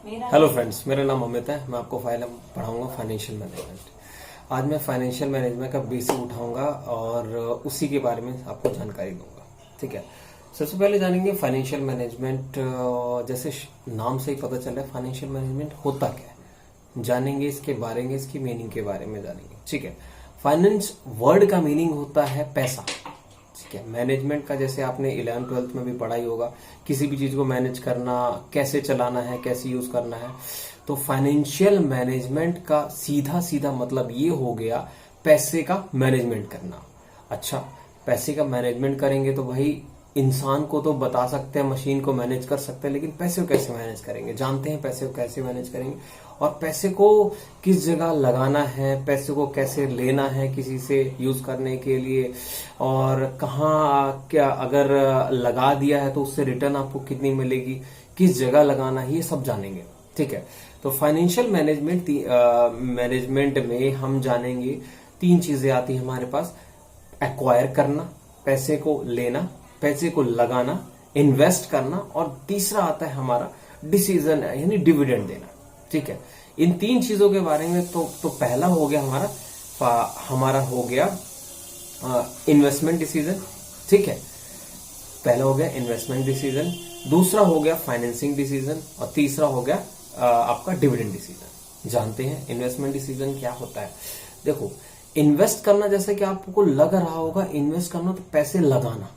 Hello friends, मेरा नाम अमित है। मैं आपको पढ़ाऊंगा फाइनेंशियल मैनेजमेंट। आज मैं फाइनेंशियल मैनेजमेंट का बेसिक उठाऊंगा और उसी के बारे में आपको जानकारी दूंगा। ठीक है, सबसे पहले जानेंगे फाइनेंशियल मैनेजमेंट। जैसे नाम से ही पता चल रहा है फाइनेंशियल मैनेजमेंट होता क्या है, जानेंगे इसके बारे में, इसकी मीनिंग के बारे में जानेंगे। ठीक है, फाइनेंस वर्ड का मीनिंग होता है पैसा। ठीक है, मैनेजमेंट का जैसे आपने 11th-12th में भी पढ़ाई होगा, किसी भी चीज को मैनेज करना, कैसे चलाना है, कैसे यूज करना है। तो फाइनेंशियल मैनेजमेंट का सीधा सीधा मतलब ये हो गया पैसे का मैनेजमेंट करना। अच्छा, पैसे का मैनेजमेंट करेंगे तो भाई इंसान को तो बता सकते हैं, मशीन को मैनेज कर सकते हैं, लेकिन पैसे को कैसे मैनेज करेंगे? जानते हैं पैसे को कैसे मैनेज करेंगे और पैसे को किस जगह लगाना है, पैसे को कैसे लेना है किसी से यूज करने के लिए, और कहाँ क्या अगर लगा दिया है तो उससे रिटर्न आपको कितनी मिलेगी, किस जगह लगाना है, ये सब जानेंगे। ठीक है, तो फाइनेंशियल मैनेजमेंट में हम जानेंगे 3 चीजें आती है हमारे पास। एक्वायर करना, पैसे को लेना, पैसे को लगाना, इन्वेस्ट करना, और तीसरा आता है हमारा डिसीजन यानी डिविडेंड देना। ठीक है, इन 3 चीजों के बारे में तो पहला हो गया हमारा हो गया इन्वेस्टमेंट डिसीजन। ठीक है, पहला हो गया इन्वेस्टमेंट डिसीजन, दूसरा हो गया फाइनेंसिंग डिसीजन, और तीसरा हो गया आपका डिविडेंड डिसीजन। जानते हैं इन्वेस्टमेंट डिसीजन क्या होता है? देखो, इन्वेस्ट करना, जैसे कि आपको लग रहा होगा इन्वेस्ट करना तो पैसे लगाना,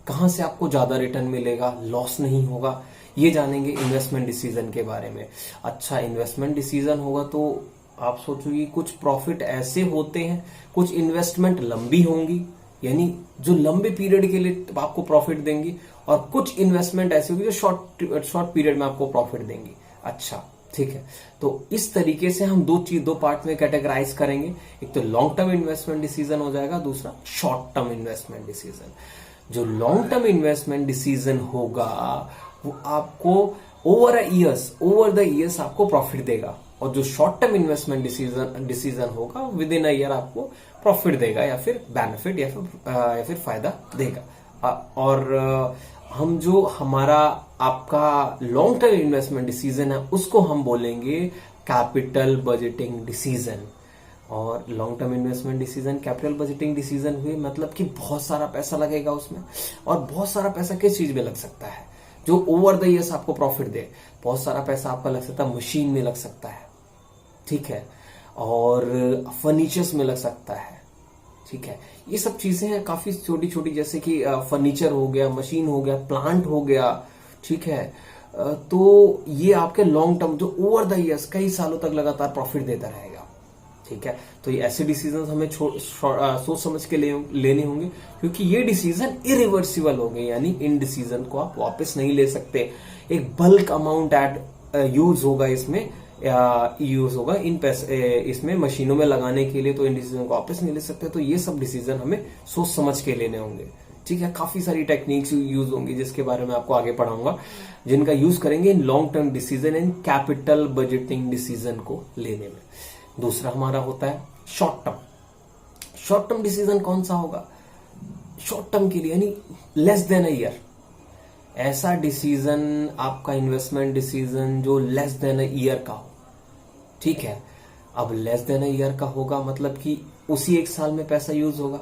कहां से आपको ज्यादा रिटर्न मिलेगा, लॉस नहीं होगा, ये जानेंगे इन्वेस्टमेंट डिसीजन के बारे में। अच्छा, इन्वेस्टमेंट डिसीजन होगा तो आप सोचोगे कुछ प्रॉफिट ऐसे होते हैं, कुछ इन्वेस्टमेंट लंबी होंगी यानी जो लंबे पीरियड के लिए आपको प्रॉफिट देंगी, और कुछ इन्वेस्टमेंट ऐसी होगी जो शॉर्ट पीरियड में आपको प्रॉफिट देंगी। अच्छा, ठीक है, तो इस तरीके से हम दो पार्ट में कैटेगराइज करेंगे। एक तो लॉन्ग टर्म इन्वेस्टमेंट डिसीजन हो जाएगा, दूसरा शॉर्ट टर्म इन्वेस्टमेंट डिसीजन। जो लॉन्ग टर्म इन्वेस्टमेंट डिसीजन होगा वो आपको ओवर द ईयर्स आपको प्रॉफिट देगा, और जो शॉर्ट टर्म इन्वेस्टमेंट डिसीजन होगा विद इन अ ईयर आपको प्रॉफिट देगा, या फिर बेनिफिट, या फिर फायदा देगा। और हम जो हमारा आपका लॉन्ग टर्म इन्वेस्टमेंट डिसीजन है उसको हम बोलेंगे कैपिटल बजटिंग डिसीजन। और long term investment decision, capital budgeting decision हुए मतलब कि बहुत सारा पैसा लगेगा उसमें। और बहुत सारा पैसा किस चीज में लग सकता है जो ओवर द ईयर्स आपको प्रॉफिट दे? बहुत सारा पैसा आपका लग सकता है मशीन में लग सकता है, ठीक है, और फर्नीचर्स में लग सकता है। ठीक है, ये सब चीजें हैं काफी छोटी छोटी, जैसे कि फर्नीचर हो गया, मशीन हो गया, प्लांट हो गया। ठीक है, तो ये आपके लॉन्ग टर्म जो ओवर द ईयर्स कई सालों तक लगातार प्रॉफिट देता रहेगा। ठीक है, तो ये ऐसे डिसीजन हमें सोच समझ के लेने होंगे, क्योंकि ये डिसीजन इरिवर्सिबल होंगे, यानी इन डिसीजन को आप वापस नहीं ले सकते। एक बल्क अमाउंट यूज होगा इन पैसे इसमें मशीनों में लगाने के लिए, तो इन डिसीजन को वापस नहीं ले सकते। तो ये सब डिसीजन हमें सोच समझ के लेने होंगे। ठीक है, काफी सारी टेक्निक्स यूज होंगी जिसके बारे में आपको आगे पढ़ाऊंगा, जिनका यूज करेंगे in long term decision and capital budgeting decision को लेने में। दूसरा हमारा होता है short term. Short term decision कौन सा होगा? शॉर्ट टर्म के लिए यानी लेस देन अ ईयर। ऐसा डिसीजन आपका इन्वेस्टमेंट डिसीजन जो लेस देन अ ईयर का हो। ठीक है, अब लेस देन अ ईयर का होगा मतलब कि उसी 1 साल में पैसा यूज होगा।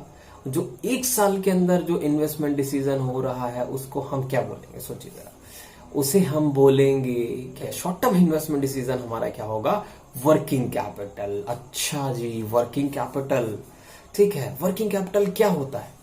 जो 1 साल के अंदर जो इन्वेस्टमेंट डिसीजन हो रहा है उसको हम क्या बोलेंगे? सोचिए जरा, उसे हम बोलेंगे क्या? शॉर्ट टर्म इन्वेस्टमेंट डिसीजन हमारा क्या होगा? Working capital. अच्छा जी, वर्किंग कैपिटल। ठीक है, वर्किंग कैपिटल क्या होता है?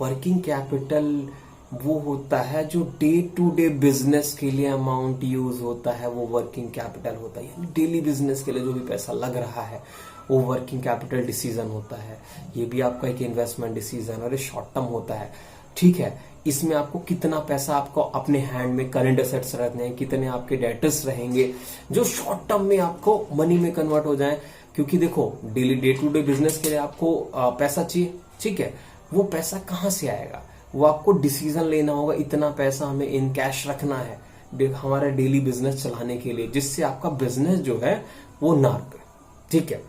वर्किंग कैपिटल वो होता है जो डे टू डे बिजनेस के लिए अमाउंट यूज होता है, वो वर्किंग कैपिटल होता है। यानी डेली बिजनेस के लिए जो भी पैसा लग रहा है वो वर्किंग कैपिटल डिसीजन होता है। ये भी आपका एक इन्वेस्टमेंट डिसीजन और शॉर्ट टर्म होता है। ठीक है, इसमें आपको कितना पैसा आपको अपने हैंड में करंट एसेट्स रहते हैं, कितने आपके डेटर्स रहेंगे जो शॉर्ट टर्म में आपको मनी में कन्वर्ट हो जाए। क्योंकि देखो, daily day to day business के लिए आपको पैसा चाहिए। ठीक है, वो पैसा कहां से आएगा? वो आपको डिसीजन लेना होगा, इतना पैसा हमें इन कैश रखना है हमारा डेली बिजनेस चलाने के लिए, जिससे आपका बिजनेस जो है वो ना रुके। ठीक है,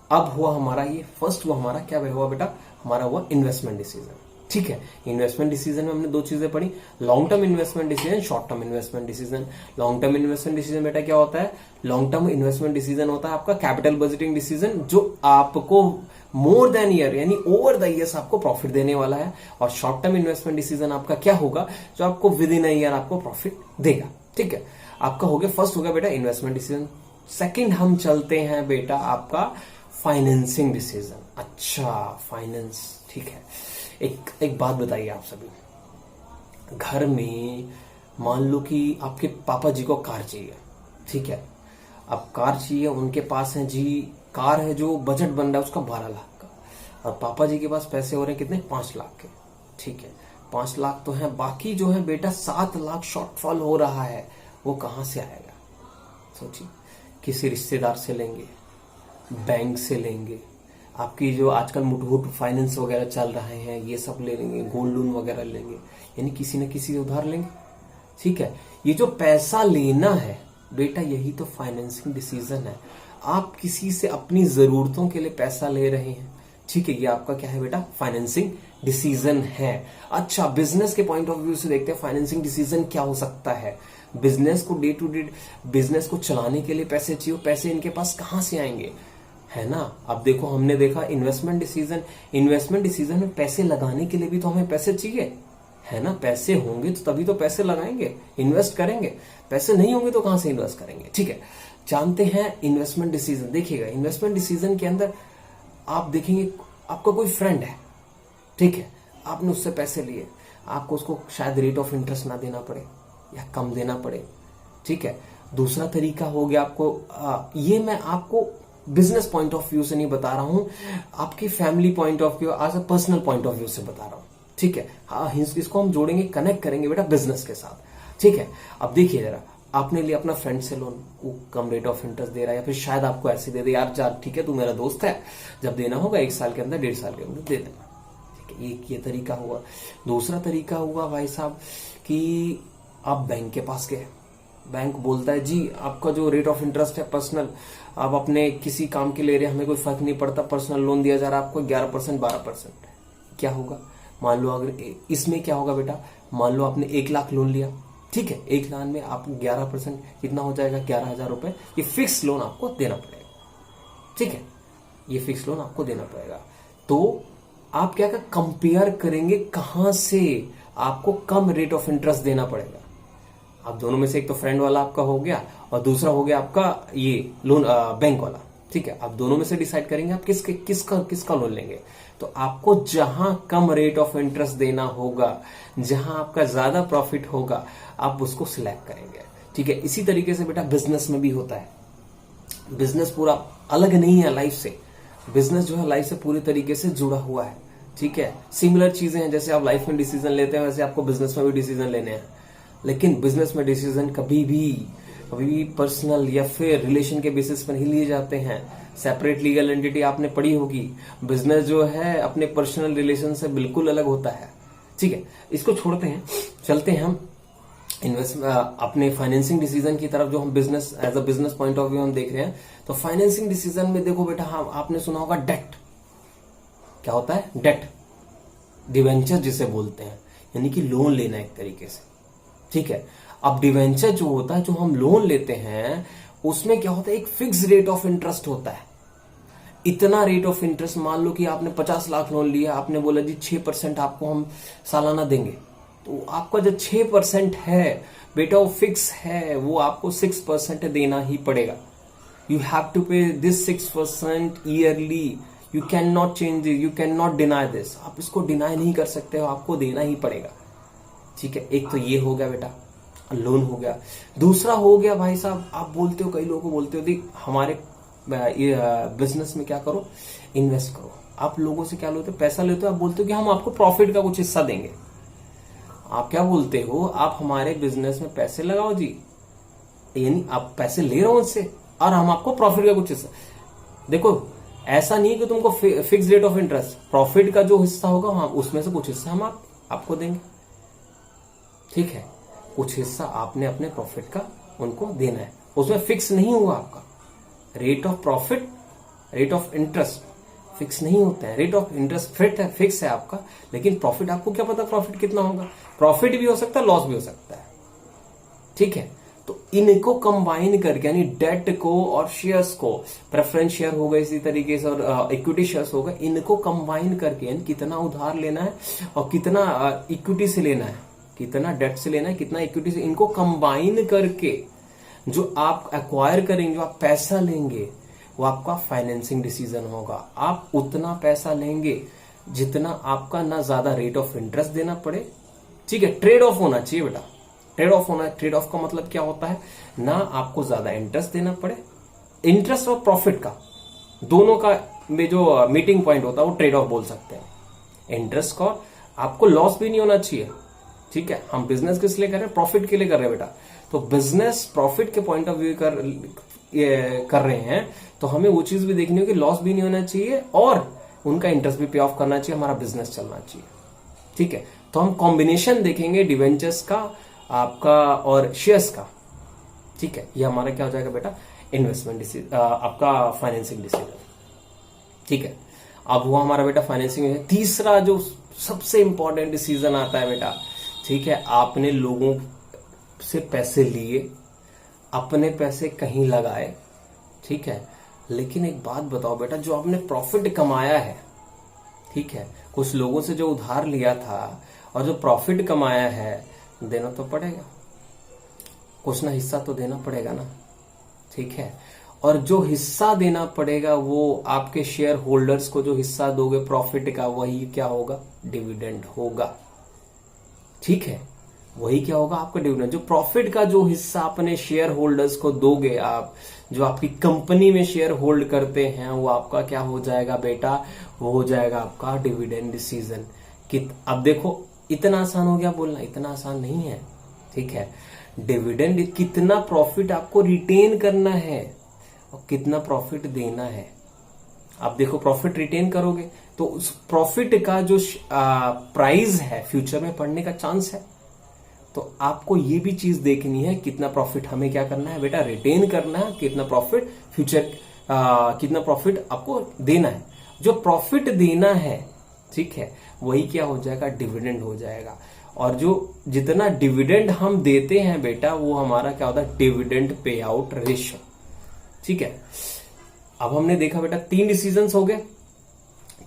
अब हुआ हमारा ये फर्स्ट, वो हमारा क्या हुआ बेटा? हमारा हुआ इन्वेस्टमेंट डिसीजन। ठीक है। इन्वेस्टमेंट डिसीजन में हमने दो चीजें पढ़ी, long term investment decision, short term investment decision. Long term investment decision बेटा क्या होता है? लॉन्ग टर्म इन्वेस्टमेंट डिसीजन होता है आपका कैपिटल बजटिंग डिसीजन, जो आपको मोर देन ईयर यानी ओवर द ईयर्स आपको प्रॉफिट देने वाला है। और शॉर्ट टर्म इन्वेस्टमेंट डिसीजन आपका क्या होगा? जो आपको विद इन अ ईयर आपको प्रॉफिट देगा। ठीक है, आपका हो गया, फर्स्ट हो गया बेटा इन्वेस्टमेंट डिसीजन। सेकंड हम चलते हैं बेटा आपका फाइनेंसिंग डिसीजन। अच्छा, फाइनेंस, ठीक है। एक बात बताइए आप सभी, घर में मान लो कि आपके पापा जी को कार चाहिए, ठीक है। अब कार चाहिए, उनके पास है जी कार है, जो बजट बन रहा है उसका 12 लाख का, और पापा जी के पास पैसे हो रहे हैं कितने? 5 लाख के, ठीक है। 5 लाख तो है, बाकी जो है बेटा 7 लाख शॉर्टफॉल हो रहा है, वो कहां से आएगा? सोचिए, किसी रिश्तेदार से लेंगे, बैंक से लेंगे, आपकी जो आजकल मुठभूट फाइनेंस वगैरह चल रहे हैं ये सब ले लेंगे, गोल्ड लोन वगैरह लेंगे, यानी किसी न किसी से उधार लेंगे, ठीक है। ये जो पैसा लेना है बेटा, यही तो फाइनेंसिंग डिसीजन है। आप किसी से अपनी जरूरतों के लिए पैसा ले रहे हैं, ठीक है, ये आपका क्या है बेटा? फाइनेंसिंग डिसीजन है। अच्छा, बिजनेस के पॉइंट ऑफ व्यू से देखते हैं फाइनेंसिंग डिसीजन क्या हो सकता है। बिजनेस को डे टू डे बिजनेस को चलाने के लिए पैसे चाहिए, पैसे इनके पास कहां से आएंगे, है ना। अब देखो, हमने देखा इन्वेस्टमेंट डिसीजन में पैसे लगाने के लिए भी तो हमें पैसे चाहिए, है ना। पैसे होंगे तो तभी तो पैसे लगाएंगे, इन्वेस्ट करेंगे, पैसे नहीं होंगे तो कहां से इन्वेस्ट करेंगे, ठीक है। जानते हैं इन्वेस्टमेंट डिसीजन। देखिएगा, इन्वेस्टमेंट डिसीजन के अंदर आप देखेंगे, आपका कोई फ्रेंड है, ठीक है, आपने उससे पैसे लिए, आपको उसको शायद रेट ऑफ इंटरेस्ट ना देना पड़े या कम देना पड़े, ठीक है। दूसरा तरीका हो गया आपको, ये मैं आपको बिजनेस पॉइंट ऑफ व्यू से नहीं बता रहा हूं, आपकी फैमिली पॉइंट ऑफ व्यू, आज पर्सनल पॉइंट ऑफ व्यू से बता रहा हूं, ठीक है। हाँ, इसको हम जोड़ेंगे, कनेक्ट करेंगे बेटा बिजनेस के साथ, ठीक है। अब देखिए जरा, आपने लिया अपना फ्रेंड से लोन, वो कम रेट ऑफ इंटरेस्ट दे रहा है, या फिर शायद आपको ऐसे दे दे, यार जा ठीक है, तू मेरा दोस्त है, जब देना होगा 1 साल के अंदर, 1.5 साल के अंदर दे देना, ठीक है। एक ये तरीका हुआ। दूसरा तरीका हुआ भाई साहब कि आप बैंक के पास गए, बैंक बोलता है जी आपका जो रेट ऑफ इंटरेस्ट है पर्सनल, आप अपने किसी काम के ले रहे हैं, हमें कोई फर्क नहीं पड़ता, पर्सनल लोन दिया जा रहा है आपको 11% 12%। क्या होगा? मान लो अगर इसमें क्या होगा बेटा, मान लो आपने 1 लाख लोन लिया, ठीक है, 1 लाख में आपको 11% कितना हो जाएगा? 11,000 रुपए। ये फिक्स लोन आपको देना पड़ेगा, ठीक है, ये फिक्स लोन आपको देना पड़ेगा। तो आप क्या कंपेयर करेंगे, कहां से आपको कम रेट ऑफ इंटरेस्ट देना पड़ेगा। अब दोनों में से एक तो फ्रेंड वाला आपका हो गया, और दूसरा हो गया आपका ये लोन बैंक वाला, ठीक है। अब दोनों में से डिसाइड करेंगे आप किसका लोन लेंगे। तो आपको जहां कम रेट ऑफ इंटरेस्ट देना होगा, जहां आपका ज्यादा प्रॉफिट होगा, आप उसको सिलेक्ट करेंगे, ठीक है। इसी तरीके से बेटा बिजनेस में भी होता है। बिजनेस पूरा अलग नहीं है लाइफ से, बिजनेस जो है लाइफ से पूरी तरीके से जुड़ा हुआ है, ठीक है। सिमिलर चीजें हैं, जैसे आप लाइफ में डिसीजन लेते हैं वैसे आपको बिजनेस में भी डिसीजन लेने हैं, लेकिन बिजनेस में डिसीजन कभी भी पर्सनल या फिर रिलेशन के बेसिस पर नहीं लिए जाते हैं। सेपरेट लीगल एंटिटी आपने पढ़ी होगी, बिजनेस जो है अपने पर्सनल रिलेशन से बिल्कुल अलग होता है, ठीक है। इसको छोड़ते हैं, चलते हैं हम अपने फाइनेंसिंग डिसीजन की तरफ, जो हम business as a business point of view हम देख रहे हैं। तो फाइनेंसिंग डिसीजन में देखो बेटा, हाँ आपने सुना होगा डेट। क्या होता है? डेट, डिवेंचर जिसे बोलते हैं, यानी कि लोन लेना एक तरीके से, ठीक है। अब डिवेंचर जो होता है, जो हम लोन लेते हैं, उसमें क्या होता है? एक फिक्स रेट ऑफ इंटरेस्ट होता है। इतना रेट ऑफ इंटरेस्ट, मान लो कि आपने 50 लाख लोन लिया, आपने बोला जी 6% आपको हम सालाना देंगे, तो आपका जो 6% है बेटा वो फिक्स है, वो आपको 6% देना ही पड़ेगा। यू हैव टू पे this 6% yearly, you can not change, you can not deny this, आप इसको डिनाई नहीं कर सकते हो, आपको देना ही पड़ेगा, ठीक है। एक तो ये हो गया बेटा, लोन हो गया। दूसरा हो गया भाई साहब, आप बोलते हो, कई लोगों को बोलते हो देख हमारे बिजनेस में क्या करो, इन्वेस्ट करो। आप लोगों से क्या लेते हो? पैसा लेते हो, आप बोलते हो कि हम आपको प्रॉफिट का कुछ हिस्सा देंगे। आप क्या बोलते हो? आप हमारे बिजनेस में पैसे लगाओ जी, यानी आप पैसे ले रहे हो उससे और हम आपको प्रॉफिट का कुछ हिस्सा। देखो, ऐसा नहीं है कि तुमको fix rate of interest, profit का जो हिस्सा होगा हम उसमें से कुछ हिस्सा हम आपको देंगे, ठीक है। कुछ हिस्सा आपने अपने प्रॉफिट का उनको देना है, उसमें फिक्स नहीं हुआ आपका rate of profit, rate of interest fix नहीं होते हैं। रेट ऑफ इंटरेस्ट फिक्स है आपका, लेकिन प्रॉफिट आपको क्या पता प्रॉफिट कितना होगा। प्रॉफिट भी हो सकता है, लॉस भी हो सकता है, ठीक है। तो इनको कंबाइन करके यानी डेट को और शेयर्स को, प्रेफरेंस शेयर हो गए इसी तरीके से और इक्विटी शेयर्स हो गए, इनको कंबाइन करके यानी कितना उधार लेना है और कितना इक्विटी से लेना है, कितना डेट से लेना है, कितना इक्विटी से, इनको कंबाइन करके जो आप एक्वायर करेंगे, जो आप पैसा लेंगे, वो आपका फाइनेंसिंग डिसीजन होगा। आप उतना पैसा लेंगे जितना आपका ना ज्यादा रेट ऑफ इंटरेस्ट देना पड़े, ठीक है। ट्रेड ऑफ होना चाहिए बेटा, ट्रेड ऑफ होना है। ट्रेड ऑफ का मतलब क्या होता है, ना आपको ज्यादा इंटरेस्ट देना पड़े, इंटरेस्ट और प्रॉफिट का दोनों का में जो मीटिंग पॉइंट होता है वो ट्रेड ऑफ बोल सकते हैं। इंटरेस्ट का आपको लॉस भी नहीं होना चाहिए, ठीक है। हम बिजनेस किस लिए कर रहे हैं, प्रॉफिट के लिए कर रहे हैं बेटा। तो बिजनेस प्रॉफिट के पॉइंट ऑफ व्यू कर रहे हैं, तो हमें वो चीज भी देखनी होगी, लॉस भी नहीं होना चाहिए और उनका इंटरेस्ट भी पे ऑफ करना चाहिए, हमारा बिजनेस चलना चाहिए, ठीक है। तो हम कॉम्बिनेशन देखेंगे डिवेंचर्स का आपका और शेयर्स का, ठीक है। ये हमारा क्या हो जाएगा बेटा, इन्वेस्टमेंट डिसीजन, आपका फाइनेंसिंग डिसीजन, ठीक है। अब हुआ हमारा बेटा फाइनेंसिंग। तीसरा जो सबसे इंपॉर्टेंट डिसीजन आता है बेटा, ठीक है, आपने लोगों से पैसे लिए, अपने पैसे कहीं लगाए, ठीक है। लेकिन एक बात बताओ बेटा, जो आपने प्रॉफिट कमाया है, ठीक है, कुछ लोगों से जो उधार लिया था और जो प्रॉफिट कमाया है, देना तो पड़ेगा, कुछ ना हिस्सा तो देना पड़ेगा ना, ठीक है। और जो हिस्सा देना पड़ेगा वो आपके शेयर होल्डर्स को जो हिस्सा दोगे प्रॉफिट का, वही क्या होगा, डिविडेंड होगा, ठीक है। वही क्या होगा, आपका डिविडेंड। जो प्रॉफिट का जो हिस्सा अपने शेयर होल्डर्स को दोगे आप, जो आपकी कंपनी में शेयर होल्ड करते हैं, वो आपका क्या हो जाएगा बेटा, वो हो जाएगा आपका डिविडेंड डिसीजन। अब देखो इतना आसान हो गया बोलना, इतना आसान नहीं है, ठीक है। डिविडेंड कितना प्रॉफिट आपको रिटेन करना है और कितना प्रॉफिट देना है। आप देखो प्रॉफिट रिटेन करोगे तो उस प्रॉफिट का जो प्राइस है फ्यूचर में पड़ने का चांस है। तो आपको ये भी चीज देखनी है, कितना प्रॉफिट हमें क्या करना है बेटा, रिटेन करना है, कितना प्रॉफिट फ्यूचर कितना प्रॉफिट आपको देना है। जो प्रॉफिट देना है, ठीक है, वही क्या हो जाएगा, डिविडेंड हो जाएगा। और जो जितना डिविडेंड हम देते हैं बेटा, वो हमारा क्या होता है, डिविडेंड पे आउट रेशियो, ठीक है। अब हमने देखा बेटा 3 डिसीजंस हो गए,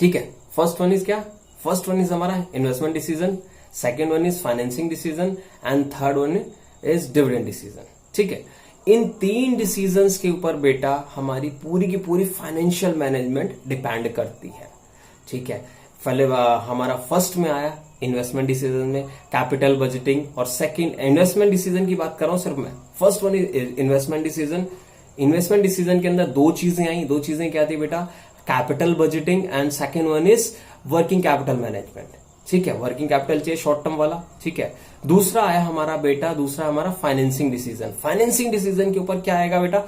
ठीक है। फर्स्ट वन इज क्या, फर्स्ट वन इज हमारा investment decision, second one is financing decision and third one is dividend decision, ठीक है। इन 3 डिसीजंस के ऊपर बेटा हमारी पूरी की पूरी फाइनेंशियल मैनेजमेंट डिपेंड करती है, ठीक है। पहले हमारा फर्स्ट में आया इन्वेस्टमेंट डिसीजन में कैपिटल बजटिंग, और सेकंड इन्वेस्टमेंट डिसीजन की बात कर रहा हूं सिर्फ मैं। First one is investment decision. Investment decision के अंदर 2 चीजें आई, 2 चीजें क्या थी बेटा, capital budgeting and second one is working capital management, ठीक है। वर्किंग कैपिटल चाहिए शॉर्ट टर्म वाला, ठीक है। दूसरा आया हमारा बेटा, दूसरा हमारा फाइनेंसिंग डिसीजन। फाइनेंसिंग डिसीजन के ऊपर क्या आएगा बेटा,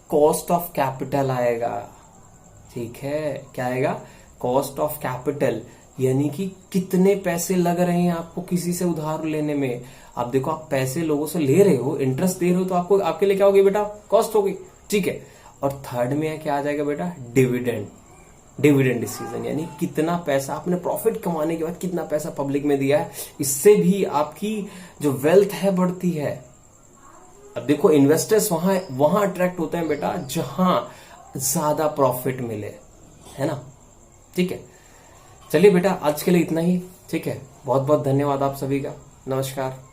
कॉस्ट ऑफ कैपिटल आएगा, ठीक है। क्या आएगा, कॉस्ट ऑफ कैपिटल, यानी कि कितने पैसे लग रहे हैं आपको किसी से उधार लेने में। आप देखो, आप पैसे लोगों से ले रहे हो, इंटरेस्ट दे रहे हो, तो आपको आपके लिए क्या होगी बेटा, कॉस्ट होगी, ठीक है। और थर्ड में क्या आ जाएगा बेटा, डिविडेंड। डिविडेंड डिसीजन यानी कितना पैसा आपने प्रॉफिट कमाने के बाद कितना पैसा पब्लिक में दिया है, इससे भी आपकी जो वेल्थ है बढ़ती है। अब देखो इन्वेस्टर्स वहां अट्रैक्ट होते हैं बेटा जहां ज्यादा प्रॉफिट मिले, है ना, ठीक है। चलिए बेटा आज के लिए इतना ही, ठीक है। बहुत बहुत धन्यवाद आप सभी का, नमस्कार।